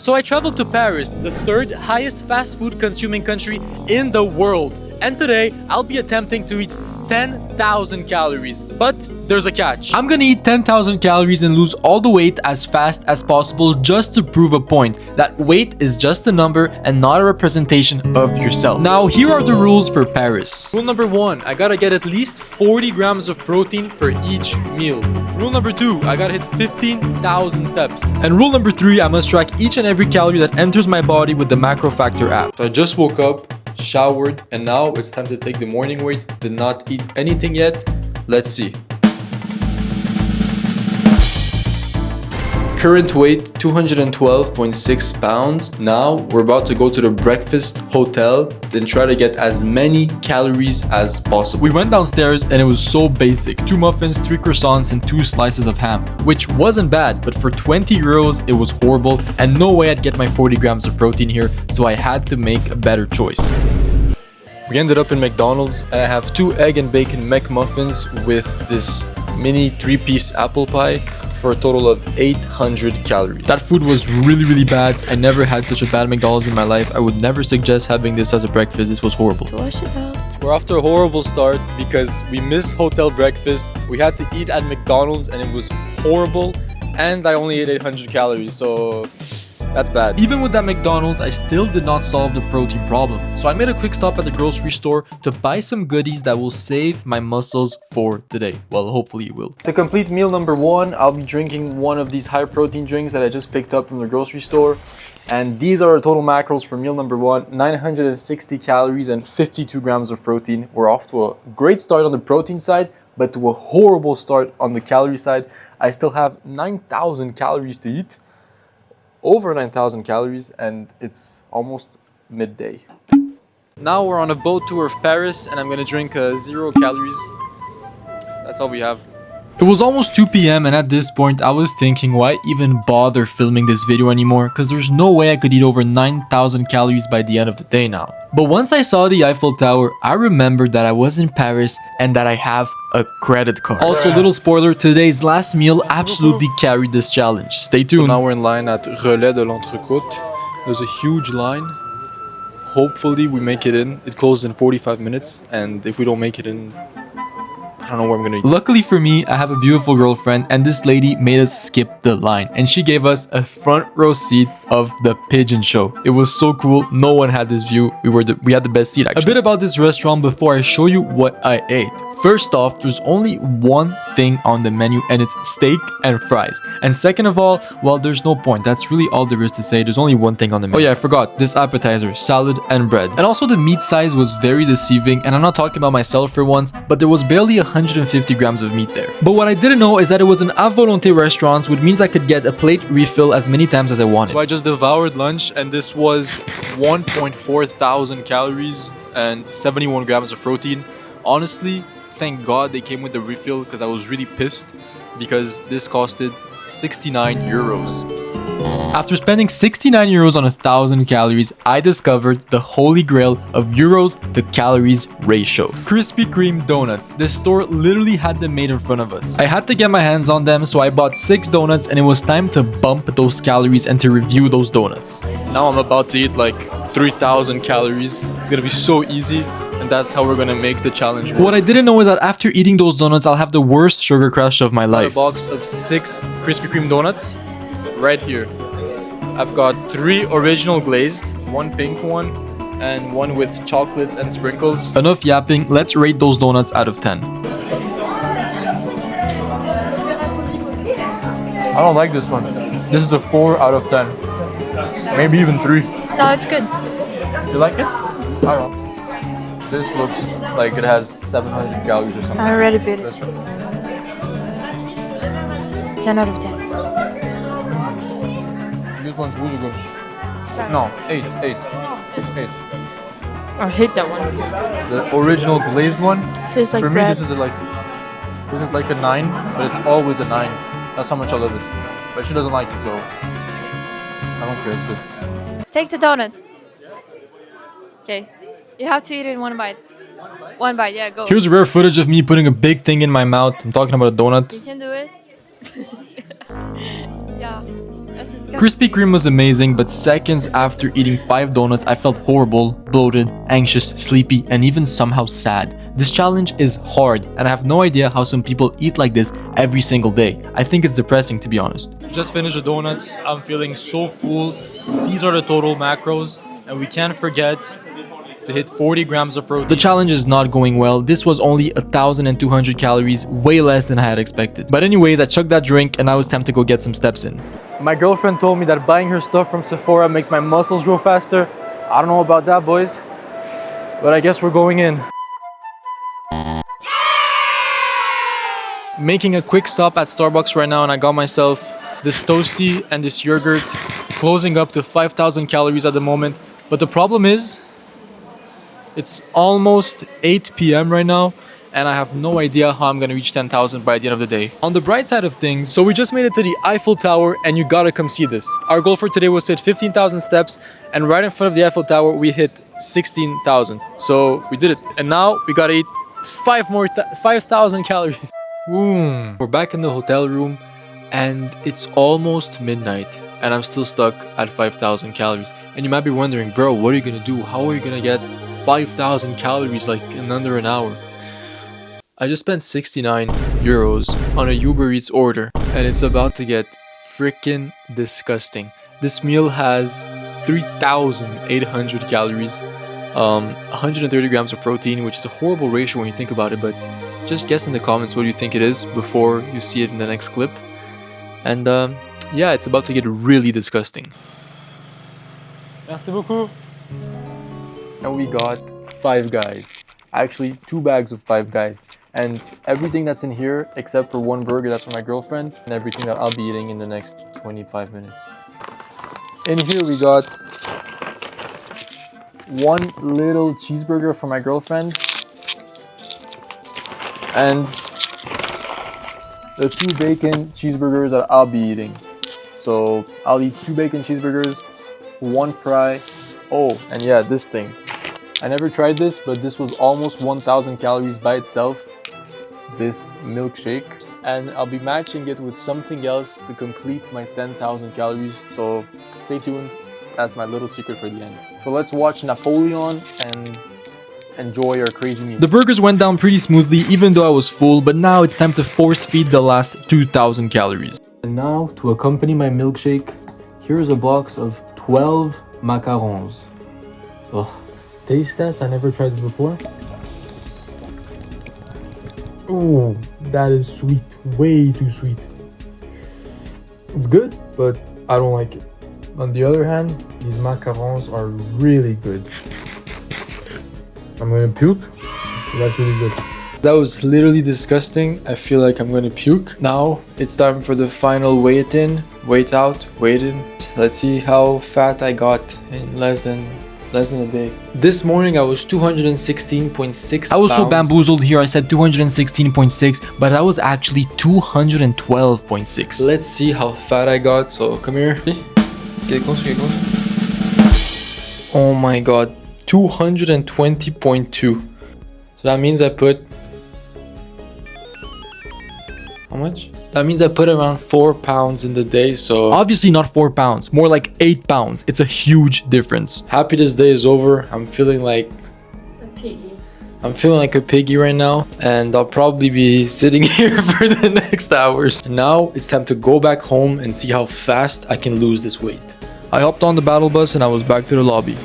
So I traveled to Paris, the third highest fast food consuming country in the world. And today, I'll be attempting to eat 10,000 calories. But there's a catch. I'm gonna eat 10,000 calories and lose all the weight as fast as possible just to prove a point that weight is just a number and not a representation of yourself. Now, here are the rules for Paris. Rule number 1, I gotta get at least 40 grams of protein for each meal. Rule number 2, I gotta hit 15,000 steps. And rule number 3, I must track each and every calorie that enters my body with the Macro Factor app. So I just woke up, showered, and now it's time to take the morning weight. Did not eat anything yet. Let's see. Current weight 212.6 pounds. Now we're about to go to the breakfast hotel, then try to get as many calories as possible. We went downstairs and it was so basic. 2 muffins, 3 croissants, and 2 slices of ham, which wasn't bad, but for 20 euros it was horrible and no way I'd get my 40 grams of protein here, so I had to make a better choice. We ended up in McDonald's and I have 2 egg and bacon McMuffins with this mini 3-piece apple pie for a total of 800 calories. That food was really bad. I never had such a bad McDonald's in my life. I would never suggest having this as a breakfast. This was horrible. Wash it out. We're off to a horrible start because we missed hotel breakfast. We had to eat at McDonald's and it was horrible. And I only ate 800 calories, so that's bad. Even with that McDonald's, I still did not solve the protein problem. So I made a quick stop at the grocery store to buy some goodies that will save my muscles for today. Well, hopefully it will. To complete meal number 1, I'll be drinking one of these high protein drinks that I just picked up from the grocery store. And these are our total macros for meal number 1, 960 calories and 52 grams of protein. We're off to a great start on the protein side, but to a horrible start on the calorie side. I still have 9,000 calories to eat. Over 9,000 calories, and it's almost midday. Now we're on a boat tour of Paris and I'm gonna drink 0 calories. That's all we have. It was almost 2 p.m. and at this point I was thinking, why even bother filming this video anymore, because there's no way I could eat over 9,000 calories by the end of the day now. But once I saw the Eiffel Tower, I remembered that I was in Paris and that I have a credit card. Also, little spoiler, today's last meal absolutely carried this challenge. Stay tuned. So now we're in line at Relais de l'Entrecôte. There's a huge line. Hopefully we make it in. It closes in 45 minutes, and if we don't make it in, I don't know where I'm gonna eat. Luckily for me, I have a beautiful girlfriend and this lady made us skip the line and she gave us a front row seat of the pigeon show. It was so cool. No one had this view. We had the best seat actually. A bit about this restaurant before I show you what I ate. First off, there's only one thing on the menu and it's steak and fries. And second of all, well, there's no point. That's really all there is to say. There's only one thing on the menu. Oh yeah, I forgot. This appetizer, salad and bread. And also the meat size was very deceiving, and I'm not talking about myself for once, but there was barely 150 grams of meat there. But what I didn't know is that it was an à volonté restaurant, which means I could get a plate refill as many times as I wanted. So I just devoured lunch and this was 1.4 thousand calories and 71 grams of protein. Honestly, thank God they came with the refill because I was really pissed because this costed 69 euros. After spending 69 euros on 1,000 calories, I discovered the holy grail of euros to calories ratio. Krispy Kreme donuts. This store literally had them made in front of us. I had to get my hands on them, so I bought 6 donuts and it was time to bump those calories and to review those donuts. Now I'm about to eat like 3,000 calories. It's gonna be so easy. And that's how we're gonna make the challenge work. What I didn't know is that after eating those donuts, I'll have the worst sugar crash of my life. A box of 6 Krispy Kreme donuts, right here. I've got 3 original glazed, 1 pink one, and 1 with chocolates and sprinkles. Enough yapping, let's rate those donuts out of 10. I don't like this one. This is a 4 out of 10. Maybe even 3. No, it's good. You like it? I don't know. This looks like it has 700 calories or something. I already bit it. That's right. 10 out of 10. This one's really good. No, 8. I hate that one. The original glazed one. Tastes like for me, bread. this is like a 9, but it's always a 9. That's how much I love it. But she doesn't like it, so I don't care. It's good. Take the donut. Okay. You have to eat it in one bite. One bite, yeah, go. Here's rare footage of me putting a big thing in my mouth. I'm talking about a donut. You can do it. Yeah, this is Krispy Kreme was amazing, but seconds after eating 5 donuts, I felt horrible, bloated, anxious, sleepy, and even somehow sad. This challenge is hard, and I have no idea how some people eat like this every single day. I think it's depressing, to be honest. Just finished the donuts. I'm feeling so full. These are the total macros, and we can't forget to hit 40 grams of protein. The challenge is not going well. This was only 1,200 calories, way less than I had expected. But anyways, I chugged that drink and now it's time to go get some steps in. My girlfriend told me that buying her stuff from Sephora makes my muscles grow faster. I don't know about that, boys, but I guess we're going in. Making a quick stop at Starbucks right now, and I got myself this toasty and this yogurt, closing up to 5,000 calories at the moment. But the problem is, it's almost 8 p.m. right now, and I have no idea how I'm gonna reach 10,000 by the end of the day. On the bright side of things, so we just made it to the Eiffel Tower, and you gotta come see this. Our goal for today was to hit 15,000 steps, and right in front of the Eiffel Tower, we hit 16,000. So we did it, and now we gotta eat 5,000 calories. Boom. We're back in the hotel room, and it's almost midnight, and I'm still stuck at 5,000 calories. And you might be wondering, bro, what are you gonna do? How are you gonna get 5,000 calories like in under an hour? I just spent 69 euros on a Uber Eats order, and it's about to get freaking disgusting. This meal has 3,800 calories, 130 grams of protein, which is a horrible ratio when you think about it, but just guess in the comments what you think it is before you see it in the next clip. And yeah, it's about to get really disgusting. Merci beaucoup. And we got 5 Guys. Actually, 2 bags of 5 Guys. And everything that's in here, except for 1 burger, that's for my girlfriend, and everything that I'll be eating in the next 25 minutes. In here we got 1 little cheeseburger for my girlfriend, and the 2 bacon cheeseburgers that I'll be eating. So I'll eat 2 bacon cheeseburgers, 1 fry. Oh, and yeah, this thing. I never tried this, but this was almost 1,000 calories by itself, this milkshake. And I'll be matching it with something else to complete my 10,000 calories. So stay tuned, that's my little secret for the end. So let's watch Napoleon and enjoy our crazy meal. The burgers went down pretty smoothly, even though I was full, but now it's time to force feed the last 2,000 calories. And now, to accompany my milkshake, here's a box of 12 macarons. Oh, taste test, I never tried this before. Oh, that is sweet, way too sweet. It's good, but I don't like it. On the other hand, these macarons are really good. I'm gonna puke. That's really good. That was literally disgusting. I feel like I'm gonna puke. Now it's time for the final weight in, weight out, weight in. Let's see how fat I got in less than a day. This morning I was 216.6 I was so bamboozled here. I said 216.6, but that was actually 212.6. Let's see how fat I got. So come here. Get closer, get closer. Oh my god. 220.2. So that means I put... How much? That means I put around 4 pounds in the day, so... Obviously not 4 pounds, more like 8 pounds. It's a huge difference. Happy this day is over. I'm feeling like... A piggy. I'm feeling like a piggy right now, and I'll probably be sitting here for the next hours. And now it's time to go back home and see how fast I can lose this weight. I hopped on the battle bus and I was back to the lobby.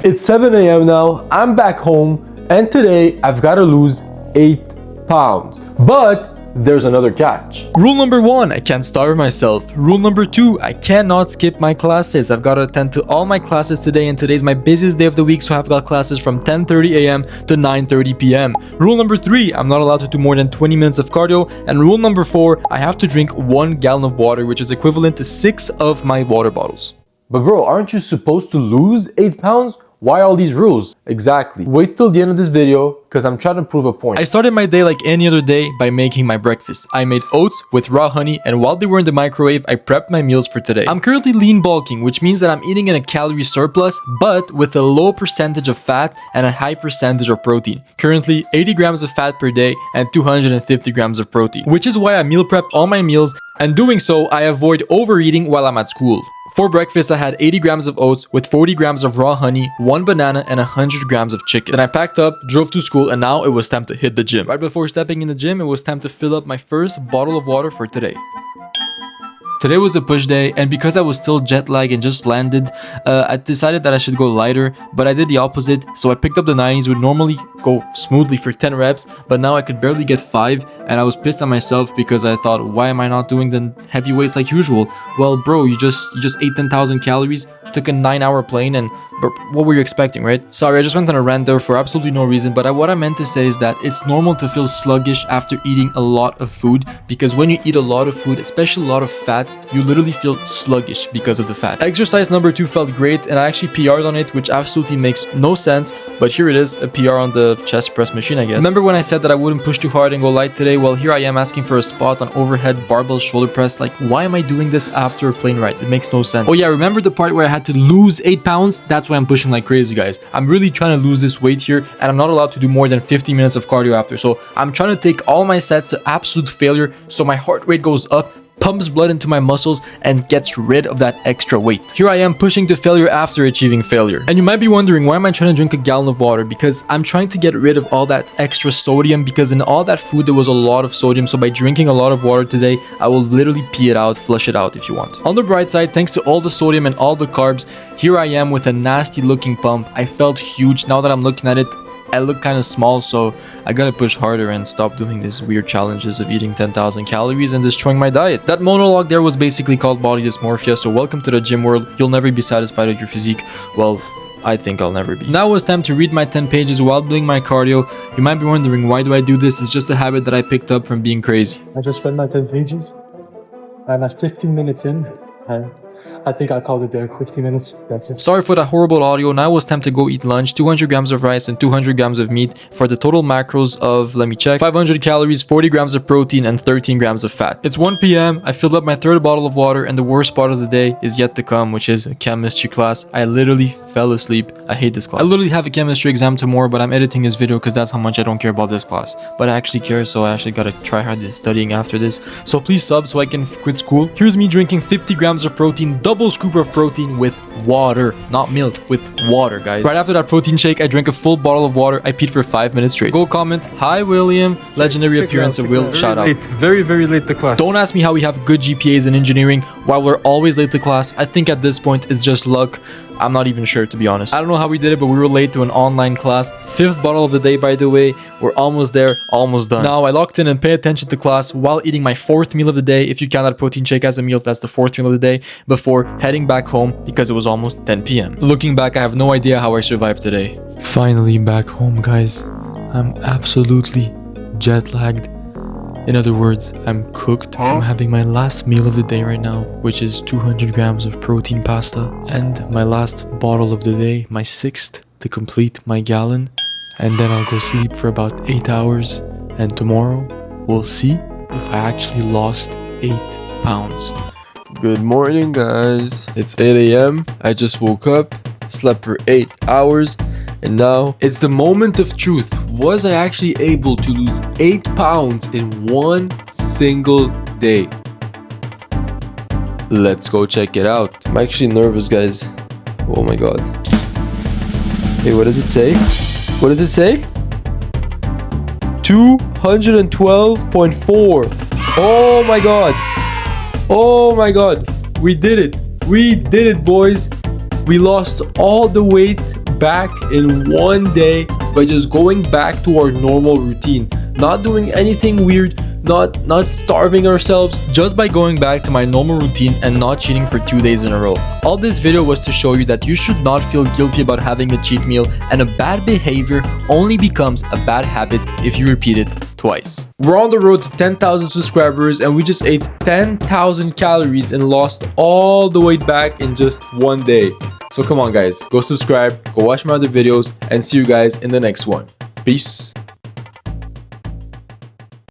It's 7 a.m. now, I'm back home, and today I've got to lose 8 pounds. But there's another catch. Rule number 1, I can't starve myself. Rule number 2, I cannot skip my classes. I've got to attend to all my classes today, and today's my busiest day of the week, so I've got classes from 10:30 a.m. to 9:30 p.m. Rule number 3, I'm not allowed to do more than 20 minutes of cardio. And rule number 4, I have to drink 1 gallon of water, which is equivalent to 6 of my water bottles. But bro, aren't you supposed to lose 8 pounds? Why all these rules? Exactly. Wait till the end of this video because I'm trying to prove a point. I started my day like any other day by making my breakfast. I made oats with raw honey, and while they were in the microwave, I prepped my meals for today. I'm currently lean bulking, which means that I'm eating in a calorie surplus, but with a low percentage of fat and a high percentage of protein. Currently 80 grams of fat per day and 250 grams of protein, which is why I meal prep all my meals, and doing so, I avoid overeating while I'm at school. For breakfast, I had 80 grams of oats with 40 grams of raw honey, 1 banana, and 100 grams of chicken. Then I packed up, drove to school, and now it was time to hit the gym. Right before stepping in the gym, it was time to fill up my first bottle of water for today. Today was a push day, and because I was still jet lagged and just landed, I decided that I should go lighter, but I did the opposite. So I picked up the 90s, would normally go smoothly for 10 reps, but now I could barely get 5, and I was pissed at myself because I thought, why am I not doing the heavy weights like usual? Well, bro, you just ate 10,000 calories, took a 9-hour plane, and what were you expecting, right? Sorry, I just went on a rant there for absolutely no reason, but what I meant to say is that it's normal to feel sluggish after eating a lot of food, because when you eat a lot of food, especially a lot of fat, you literally feel sluggish because of the fat. Exercise number 2 felt great, and I actually PR'd on it, which absolutely makes no sense, but here it is, a PR on the chest press machine, I guess. Remember when I said that I wouldn't push too hard and go light today? Well, here I am asking for a spot on overhead barbell shoulder press. Like, why am I doing this after a plane ride? It makes no sense. Oh yeah, remember the part where I had to lose 8 pounds? That's why I'm pushing like crazy, guys. I'm really trying to lose this weight here, and I'm not allowed to do more than 50 minutes of cardio after. So I'm trying to take all my sets to absolute failure, so my heart rate goes up, pumps blood into my muscles, and gets rid of that extra weight. Here I am pushing to failure after achieving failure. And you might be wondering, why am I trying to drink a gallon of water? Because I'm trying to get rid of all that extra sodium, because in all that food there was a lot of sodium. So by drinking a lot of water today, I will literally pee it out, flush it out if you want. On the bright side, thanks to all the sodium and all the carbs, here I am with a nasty looking pump. I felt huge. Now that I'm looking at it, I look kind of small, so I gotta push harder and stop doing these weird challenges of eating 10,000 calories and destroying my diet. That monologue there was basically called body dysmorphia, so welcome to the gym world. You'll never be satisfied with your physique. Well, I think I'll never be. Now it's time to read my 10 pages while doing my cardio. You might be wondering, why do I do this? It's just a habit that I picked up from being crazy. I just read my 10 pages. I'm at 15 minutes in. I think I called it there, 50 minutes, that's it. Sorry for that horrible audio. Now it was time to go eat lunch. 200 grams of rice and 200 grams of meat for the total macros of, let me check, 500 calories, 40 grams of protein, and 13 grams of fat. It's 1 p.m. I filled up my 3rd bottle of water, and the worst part of the day is yet to come, which is a chemistry class. I literally fell asleep. I hate this class. I literally have a chemistry exam tomorrow, but I'm editing this video because that's how much I don't care about this class. But I actually care, so I actually gotta try hard studying after this. So please sub so I can quit school. Here's me drinking 50 grams of protein, double scoop of protein with water, not milk, with water, guys. Right after that protein shake, I drank a full bottle of water. I peed for 5 minutes straight. Go comment, hi William, legendary appearance of Will, shout out. Very, very late to class. Don't ask me how we have good GPAs in engineering while we're always late to class. I think at this point it's just luck. I'm not even sure, to be honest. I don't know how we did it, but we were late to an online class. 5th bottle of the day, by the way. We're almost there, almost done. Now I locked in and pay attention to class while eating my 4th meal of the day. If you count that protein shake as a meal, that's the 4th meal of the day, before heading back home because it was almost 10 p.m. Looking back, I have no idea how I survived today. Finally back home, guys. I'm absolutely jet lagged. In other words, I'm cooked. I'm having my last meal of the day right now, which is 200 grams of protein pasta, and my last bottle of the day, my 6th to complete my gallon, and then I'll go sleep for about 8 hours, and tomorrow we'll see if I actually lost 8 pounds. Good morning, guys. It's 8 a.m. I just woke up, slept for 8 hours, and now it's the moment of truth. Was I actually able to lose 8 pounds in one single day? Let's go check it out. I'm actually nervous, guys. Oh my god. Hey, what does it say? What does it say? 212.4. Oh my god. Oh my god. We did it. We did it, boys. We lost all the weight back in one day by just going back to our normal routine, not doing anything weird, not starving ourselves, just by going back to my normal routine and not cheating for 2 days in a row. All this video was to show you that you should not feel guilty about having a cheat meal, and a bad behavior only becomes a bad habit if you repeat it twice. We're on the road to 10,000 subscribers, and we just ate 10,000 calories and lost all the weight back in just one day. So come on guys, go subscribe, go watch my other videos, and see you guys in the next one. Peace.